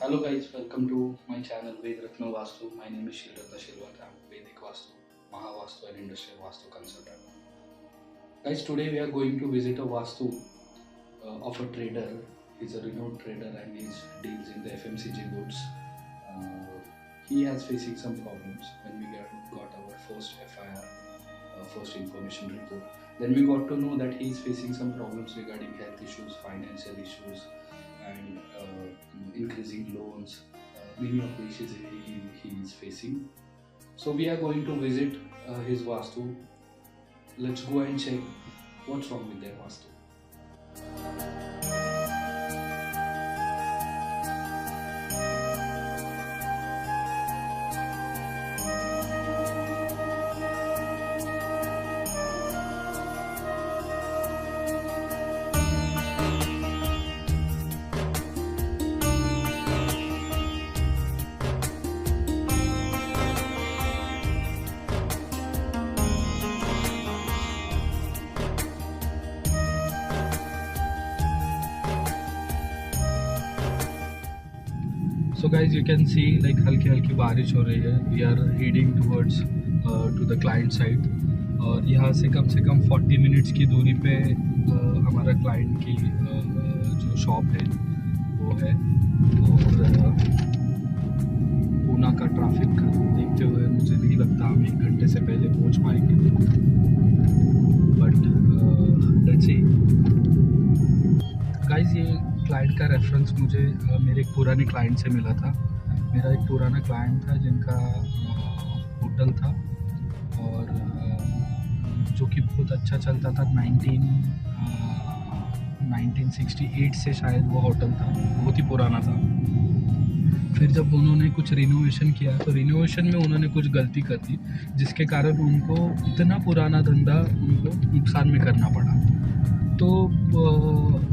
Hello guys, welcome to my channel Vedratna Vastu. My name is Shilratna Shilwat. I'm Vedic Vastu, Mahavastu and Industrial Vastu consultant. Guys, today we are going to visit a Vastu of a trader. He's a renowned trader and he deals in the FMCG goods. He has facing some problems when we got our first FIR, first information report. Then we got to know that he is facing some problems regarding health issues, financial issues, and increasing loans, many of the issues he is facing. So we are going to visit his Vastu. Let's go and check what's wrong with their Vastu. So guys, you can see like हल्की हल्की बारिश हो रही है. We are heading towards to the client side और यहाँ से कम 40 minutes की दूरी पे हमारा क्लाइंट की जो शॉप है वो है. और पूना का ट्रैफिक देखते हुए मुझे नहीं लगता हम 1 घंटे से पहले पहुँच पाएंगे, बट लेट्स सी. गाइस, ये क्लाइंट का रेफरेंस मुझे मेरे एक पुराने क्लाइंट से मिला था. मेरा एक पुराना क्लाइंट था जिनका होटल था और जो कि बहुत अच्छा चलता था. 1968 से शायद वो होटल था, बहुत ही पुराना था. फिर जब उन्होंने कुछ रिनोवेशन किया तो रिनोवेशन में उन्होंने कुछ गलती कर दी जिसके कारण उनको इतना पुराना धंधा उनको नुकसान में करना पड़ा. तो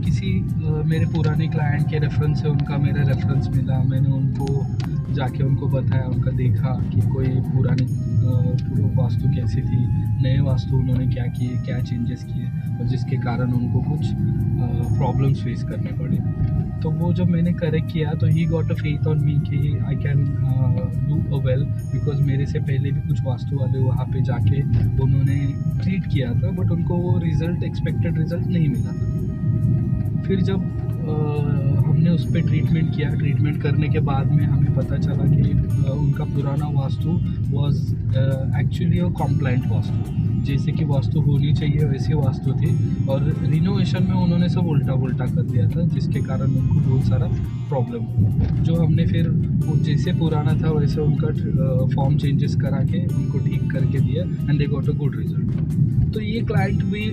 किसी मेरे पुराने क्लाइंट के रेफरेंस से उनका मेरा रेफरेंस मिला. मैंने उनको जाके उनको बताया, उनका देखा कि कोई पुरानी वास्तु कैसी थी, नए वास्तु उन्होंने क्या किए, क्या चेंजेस किए और जिसके कारण उनको कुछ प्रॉब्लम्स फेस करने पड़े. तो वो जब मैंने करेक्ट किया तो ही got a faith on me कि I can do a well, because मेरे से पहले भी कुछ वास्तु वाले वहाँ पे जाके उन्होंने ट्रीट किया था बट उनको वो रिज़ल्ट, एक्सपेक्टेड रिज़ल्ट नहीं मिला था. फिर जब हमने उस पर ट्रीटमेंट किया, ट्रीटमेंट करने के बाद में हमें पता चला कि उनका पुराना vastu was actually a compliant vastu, जैसे कि वास्तु होनी चाहिए वैसी वास्तु थी. और रिनोवेशन में उन्होंने सब उल्टा कर दिया था जिसके कारण उनको बहुत सारा प्रॉब्लम हुआ. जो हमने फिर वो जैसे पुराना था वैसे उनका फॉर्म चेंजेस करा के उनको ठीक करके दिया and they got a good result. तो ये क्लाइंट भी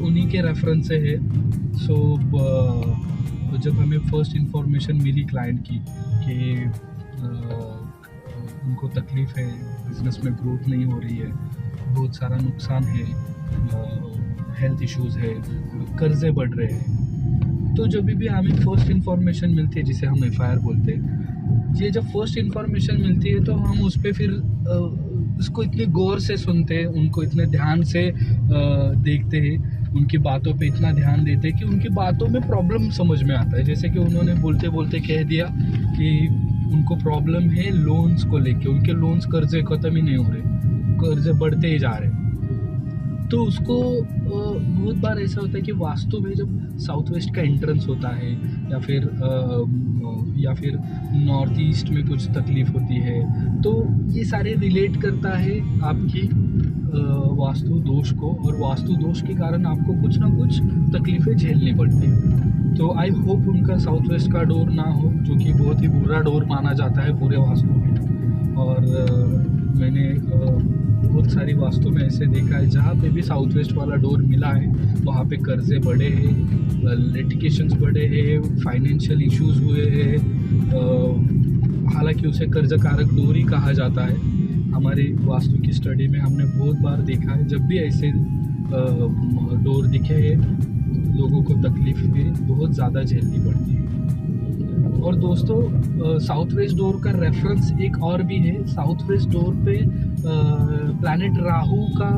उन्हीं के रेफरेंस से है. सो जब हमें फर्स्ट इंफॉर्मेशन मिली क्लाइंट की कि उनको तकलीफ़ है, बिज़नेस में ग्रोथ नहीं हो रही है, बहुत सारा नुकसान है, हेल्थ इश्यूज़ है, कर्ज़े बढ़ रहे हैं, तो जब भी हमें फ़र्स्ट इंफॉर्मेशन मिलती है जिसे हम FIR बोलते हैं, ये जब फर्स्ट इंफॉर्मेशन मिलती है तो हम उस पर फिर उसको इतने गौर से सुनते हैं, उनको इतने ध्यान से देखते हैं, उनकी बातों पे इतना ध्यान देते हैं कि उनकी बातों में प्रॉब्लम समझ में आता है. जैसे कि उन्होंने बोलते बोलते कह दिया कि उनको प्रॉब्लम है लोन्स को लेके, उनके लोन्स कर्जे ख़त्म ही नहीं हो रहे, कर्जे बढ़ते ही जा रहे. तो उसको बहुत बार ऐसा होता है कि वास्तु में जब साउथ वेस्ट का एंट्रेंस होता है या फिर नॉर्थ ईस्ट में कुछ तकलीफ़ होती है तो ये सारे रिलेट करता है आपकी वास्तु दोष को, और वास्तु दोष के कारण आपको कुछ ना कुछ तकलीफ़ें झेलनी पड़ती है. तो आई होप उनका साउथ वेस्ट का डोर ना हो, जो कि बहुत ही बुरा डोर माना जाता है पूरे वास्तु में. और मैंने बहुत सारी वास्तु में ऐसे देखा है जहाँ पे भी साउथ वेस्ट वाला डोर मिला है वहाँ पे कर्जे बढ़े हैं, लिटिगेशंस बढ़े हैं, फाइनेंशियल इश्यूज हुए हैं. हालांकि उसे कर्ज कारक डोर ही कहा जाता है. हमारी वास्तु की स्टडी में हमने बहुत बार देखा है जब भी ऐसे डोर दिखे हैं लोगों को तकलीफ भी बहुत ज़्यादा झेलनी पड़ती है. और दोस्तों, साउथ वेस्ट डोर का रेफरेंस एक और भी है. साउथ वेस्ट डोर पे प्लैनेट राहु का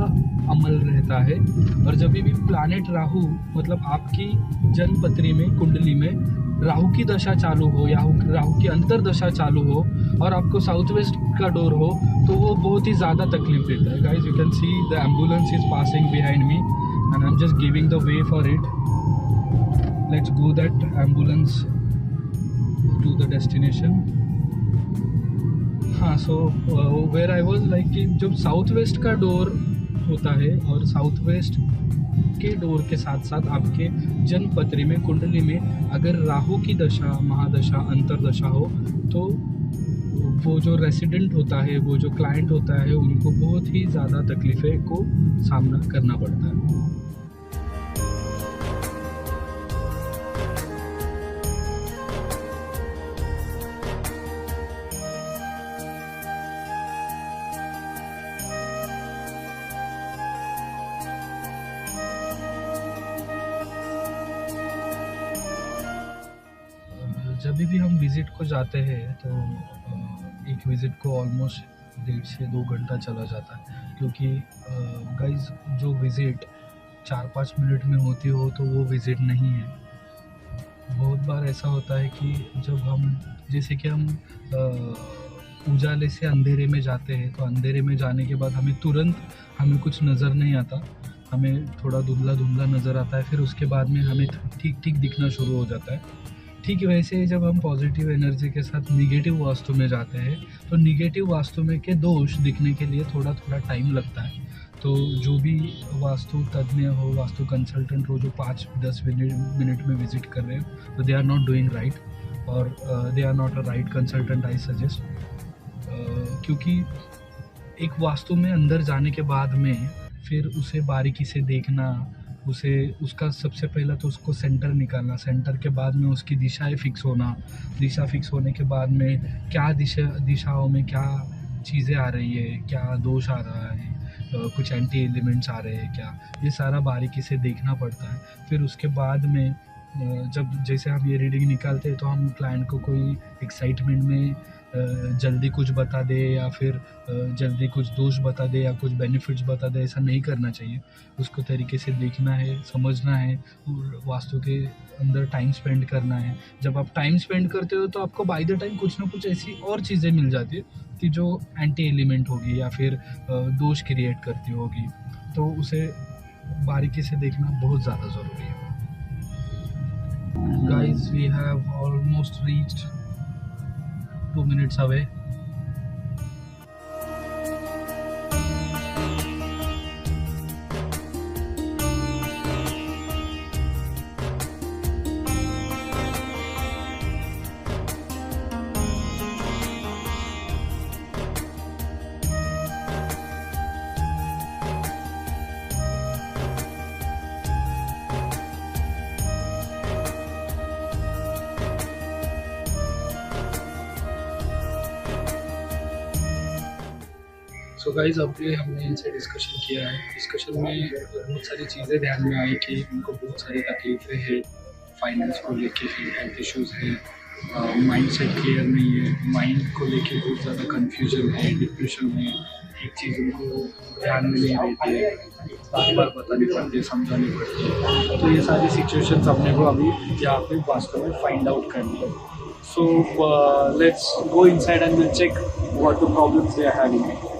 अमल रहता है, और जब भी प्लैनेट राहु मतलब आपकी जन्मपत्री में, कुंडली में राहु की दशा चालू हो या राहु की अंतरदशा चालू हो और आपको साउथ वेस्ट का डोर हो तो वो बहुत ही ज़्यादा तकलीफ देता है। Guys, you can see the ambulance is passing behind me and I am just giving the way for it. Let's go that ambulance to the destination. हाँ, so where I was like कि जब south west का door होता है और south west के door के साथ साथ आपके जन्मपत्री में, कुंडली में अगर राहु की दशा, महादशा, अंतरदशा हो तो वो जो रेसिडेंट होता है, वो जो क्लाइंट होता है, उनको बहुत ही ज़्यादा तकलीफ़ें को सामना करना पड़ता है। जब भी हम विज़िट को जाते हैं तो एक विज़िट को ऑलमोस्ट 1.5 से 2 घंटा चला जाता है, क्योंकि गाइस जो विज़िट 4-5 मिनट में होती हो तो वो विज़िट नहीं है। बहुत बार ऐसा होता है कि जब हम, जैसे कि हम उजाले से अंधेरे में जाते हैं, तो अंधेरे में जाने के बाद हमें कुछ नज़र नहीं आता, हमें थोड़ा धुंधला नज़र आता है, फिर उसके बाद में हमें ठीक दिखना शुरू हो जाता है। ठीक वैसे ही जब हम पॉजिटिव एनर्जी के साथ निगेटिव वास्तु में जाते हैं तो निगेटिव वास्तु में के दोष दिखने के लिए थोड़ा टाइम लगता है। तो जो भी वास्तु तज्ञ हो, वास्तु कंसल्टेंट हो, जो 5-10 मिनट में विजिट कर रहे हो, तो they are not doing right और they are not a right consultant, I suggest. क्योंकि एक वास्तु में अंदर जाने के बाद में फिर उसे बारीकी से देखना, उसका सबसे पहला तो उसको सेंटर निकालना, सेंटर के बाद में उसकी दिशाएं फिक्स होना, दिशा फिक्स होने के बाद में क्या दिशाओं में क्या चीज़ें आ रही है, क्या दोष आ रहा है, कुछ एंटी एलिमेंट्स आ रहे हैं क्या, ये सारा बारीकी से देखना पड़ता है। फिर उसके बाद में जब जैसे हम ये रीडिंग निकालते हैं तो हम क्लाइंट को कोई एक्साइटमेंट में जल्दी कुछ बता दे या फिर जल्दी कुछ दोष बता दे या कुछ बेनिफिट्स बता दे, ऐसा नहीं करना चाहिए। उसको तरीके से देखना है, समझना है और वास्तु के अंदर टाइम स्पेंड करना है। जब आप टाइम स्पेंड करते हो तो आपको बाय द टाइम कुछ ना कुछ ऐसी और चीज़ें मिल जाती है कि जो एंटी एलिमेंट होगी या फिर दोष क्रिएट करती होगी, तो उसे बारीकी से देखना बहुत ज़्यादा ज़रूरी है। Guys, we have almost reached 2 minutes away. So guys, अभी हमने इनसे डिस्कशन किया है। डिस्कशन में बहुत सारी चीज़ें ध्यान में आई कि उनको बहुत सारी तकलीफ़ें हैं, फाइनेंस को लेके है, हेल्थ इश्यूज़ है, माइंड सेट क्लियर नहीं है, माइंड को लेके बहुत ज़्यादा कन्फ्यूजन है, डिप्रेशन है, एक चीज़ उनको ध्यान में नहीं रहती है, बार बतानी पड़ती है, समझानी पड़ती है। तो ये सारी सिचुएशंस अपने को अभी यहाँ पे वास्तव में फाइंड आउट करनी है। So let's go inside and will check what the problems they are having.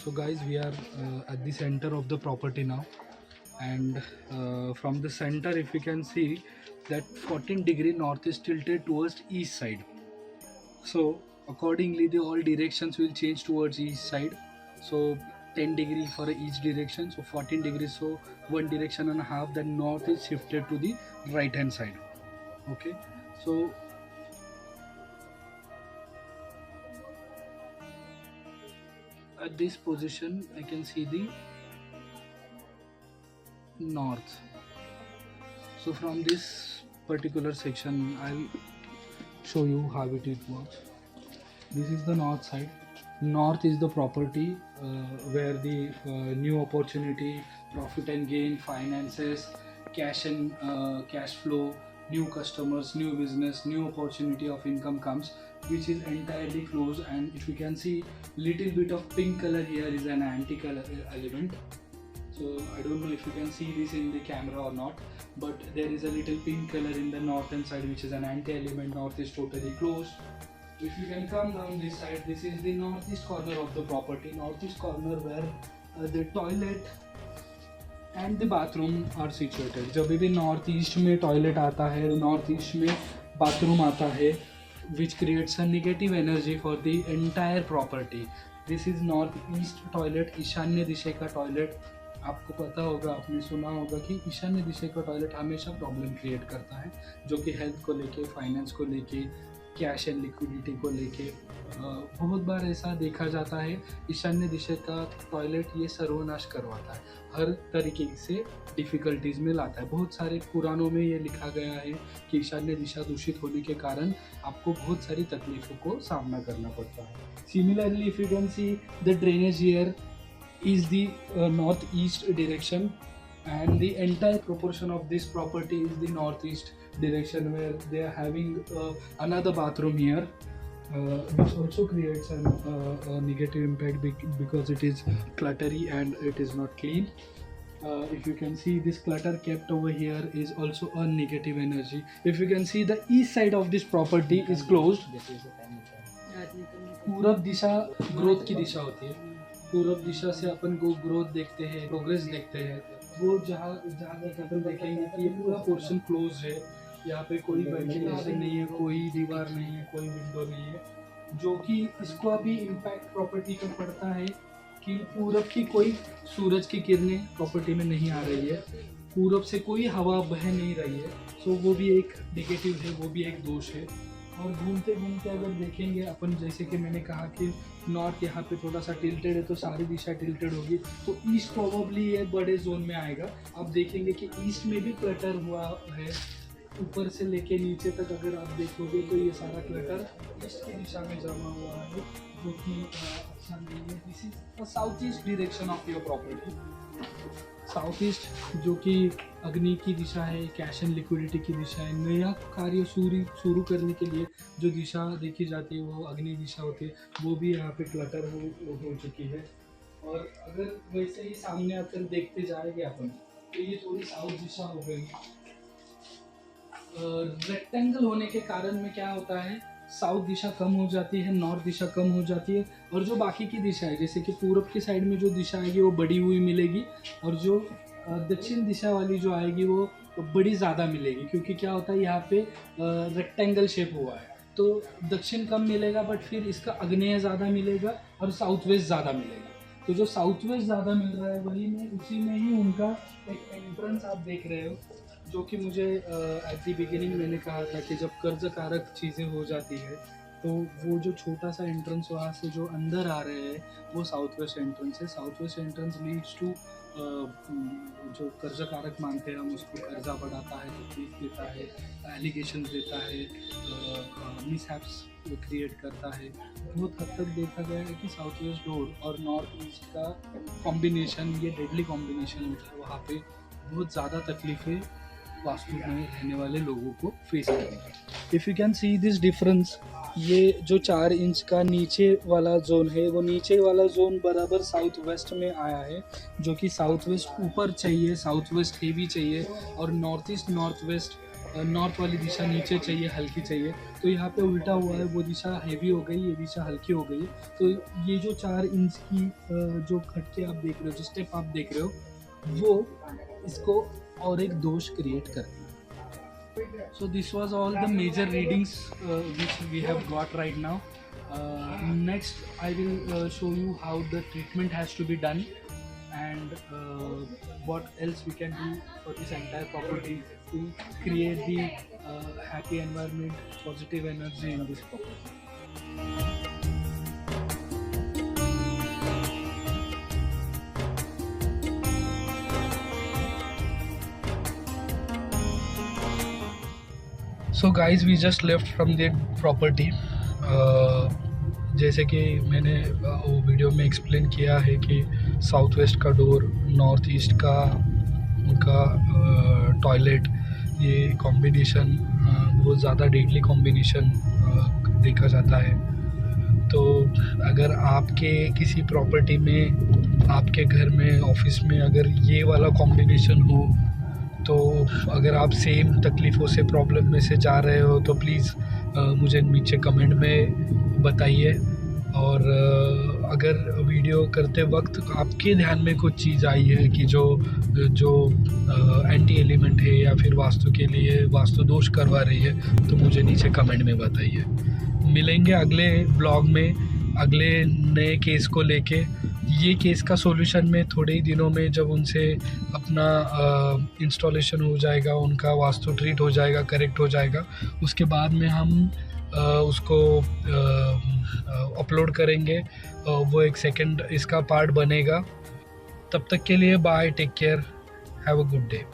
So guys, we are at the center of the property now, and from the center, if you can see that 14-degree north is tilted towards east side. So accordingly, the all directions will change towards east side. So 10 degree for each direction, so 14 degrees. So one direction and a half, then north is shifted to the right hand side. Okay, so at this position I can see the north. So from this particular section I'll show you how it works. This is the north side. North is the property where the new opportunity, profit and gain, finances, cash and cash flow, new customers, new business, new opportunity of income comes, which is entirely closed. And if you can see, little bit of pink color here is an anti-color element. So I don't know if you can see this in the camera or not, but there is a little pink color in the northern side, which is an anti-element. North is totally closed. If you can come down this side, this is the northeast corner of the property. Northeast corner where the toilet and the bathroom are situated. जब भी north east में toilet आता है, north east में bathroom आता है, which creates a negative energy for the entire property. This is north east toilet, ईशान्य दिशा का टॉयलेट. आपको पता होगा, आपने सुना होगा कि ईशान्य दिशा का टॉयलेट हमेशा प्रॉब्लम क्रिएट करता है, जो कि हेल्थ को लेके, फाइनेंस को लेके, कैश एंड लिक्विडिटी को लेके बहुत बार ऐसा देखा जाता है. ईशान्य दिशा का टॉयलेट ये सर्वनाश करवाता है, हर तरीके से डिफ़िकल्टीज़ में लाता है. बहुत सारे पुराणों में ये लिखा गया है कि ईशान्य दिशा दूषित होने के कारण आपको बहुत सारी तकलीफ़ों को सामना करना पड़ता है. Similarly if you can see the drainage here is the northeast direction, and the entire proportion of this property is the northeast direction, where they are having another bathroom here, which also creates a negative impact because it is cluttery and it is not clean. If you can see, this clutter kept over here is also a negative energy. If you can see, the east side of this property is closed. पूरब दिशा growth की दिशा होती है. पूरब दिशा से अपन को growth देखते हैं, progress देखते हैं. वो जहाँ तक अपन देखेंगे कि ये पूरा पोर्शन क्लोज है, यहाँ पे कोई वेंटिलेशन नहीं है, कोई दीवार नहीं है, कोई विंडो नहीं है, जो कि इसको अभी इम्पैक्ट प्रॉपर्टी पर पड़ता है कि पूरब की कोई सूरज की किरणें प्रॉपर्टी में नहीं आ रही है, पूरब से कोई हवा बह नहीं रही है. सो वो भी एक नेगेटिव है, वो भी एक दोष है. और घूमते घूमते अगर देखेंगे अपन, जैसे कि मैंने कहा कि नॉर्थ यहाँ पे थोड़ा सा टिल्टेड है, तो सारी दिशा टिल्टेड होगी, तो ईस्ट प्रोबेबली ये बड़े जोन में आएगा. आप देखेंगे कि ईस्ट में भी क्लटर हुआ है, ऊपर से लेके नीचे तक अगर आप देखोगे तो ये सारा क्लटर ईस्ट की दिशा में जमा हुआ है, जो कि अच्छा नहीं है. This is the south east direction of your property. South east जो कि अग्नि की दिशा है, कैश एंड लिक्विडिटी की दिशा है. नया कार्य शुरू करने के लिए जो दिशा देखी जाती है वो अग्नि दिशा होती है, वो भी यहाँ पे क्लटर हो चुकी है. और अगर वैसे ही सामने आकर देखते जाएंगे अपन, तो ये थोड़ी साउथ दिशा हो गई. रेक्टेंगल होने के कारण में क्या होता है, साउथ दिशा कम हो जाती है, नॉर्थ दिशा कम हो जाती है, और जो बाकी की दिशा है, जैसे कि पूरब की साइड में जो दिशा आएगी वो बड़ी हुई मिलेगी, और जो दक्षिण दिशा वाली जो आएगी वो बड़ी ज़्यादा मिलेगी. क्योंकि क्या होता है, यहाँ पे रेक्टेंगल शेप हुआ है, तो दक्षिण कम मिलेगा, बट फिर इसका आग्नेय ज़्यादा मिलेगा और साउथ वेस्ट ज़्यादा मिलेगा. तो जो साउथ वेस्ट ज़्यादा मिल रहा है वही में, उसी में ही उनका एक एंट्रेंस आप देख रहे हो, जो कि मुझे एट द बिगिनिंग मैंने कहा था कि जब कर्ज कारक चीज़ें हो जाती है, तो वो जो छोटा सा एंट्रेंस वहाँ से जो अंदर आ रहे हैं, वो साउथ वेस्ट एंट्रेंस है. South west entrance leads to जो कर्ज कारक मानते हैं हम उसको, कर्जा बढ़ाता है, तकलीफ देता है, एलिगेशन देता है, मिसहैप्स क्रिएट करता है. बहुत हद तक देखा गया है कि साउथ वेस्ट डोर और नॉर्थ ईस्ट का कॉम्बिनेशन, ये डेडली कॉम्बिनेशन होता है. वहाँ पे बहुत ज़्यादा तकलीफ़ें वास्तु में रहने वाले लोगों को फेस करेंगे. If you can see this difference, ये जो 4 इंच का नीचे वाला जोन है, वो नीचे वाला जोन बराबर साउथ वेस्ट में आया है, जो कि साउथ वेस्ट ऊपर चाहिए, साउथ वेस्ट हेवी चाहिए, और north east north west north वाली दिशा नीचे चाहिए, हल्की चाहिए, तो यहाँ पे उल्टा हुआ है, वो दिशा हैवी हो गई, ये दिशा हल्की हो गई है। तो ये जो 4 इंच की जो खटके आप देख रहे हो, जो स्टेप आप देख रहे हो, वो इसको और एक दोष क्रिएट करती है। So this was all the major readings which we have got right now. Next I will show you how the treatment has to be done, and what else we can do for this entire property to create the happy environment, positive energy in this property. So guys, we just left from the property. जैसे कि मैंने वो video में explain किया है कि south west का door, north east का उनका टॉयलेट, ये कॉम्बिनेशन बहुत ज़्यादा डेडली कॉम्बिनेशन देखा जाता है। तो अगर आपके किसी प्रॉपर्टी में, आपके घर में, ऑफिस में अगर ये वाला कॉम्बिनेशन हो, तो अगर आप सेम तकलीफ़ों से, प्रॉब्लम में से जा रहे हो, तो प्लीज़ मुझे नीचे कमेंट में बताइए। और अगर वीडियो करते वक्त आपके ध्यान में कुछ चीज़ आई है कि जो एंटी एलिमेंट है या फिर वास्तु के लिए वास्तु दोष करवा रही है, तो मुझे नीचे कमेंट में बताइए। मिलेंगे अगले ब्लॉग में अगले नए केस को लेके। ये केस का सॉल्यूशन में थोड़े ही दिनों में, जब उनसे अपना इंस्टॉलेशन हो जाएगा, उनका वास्तु ट्रीट हो जाएगा, करेक्ट हो जाएगा, उसके बाद में हम उसको अपलोड करेंगे। वो एक सेकंड इसका पार्ट बनेगा। तब तक के लिए bye, take care, have a good day.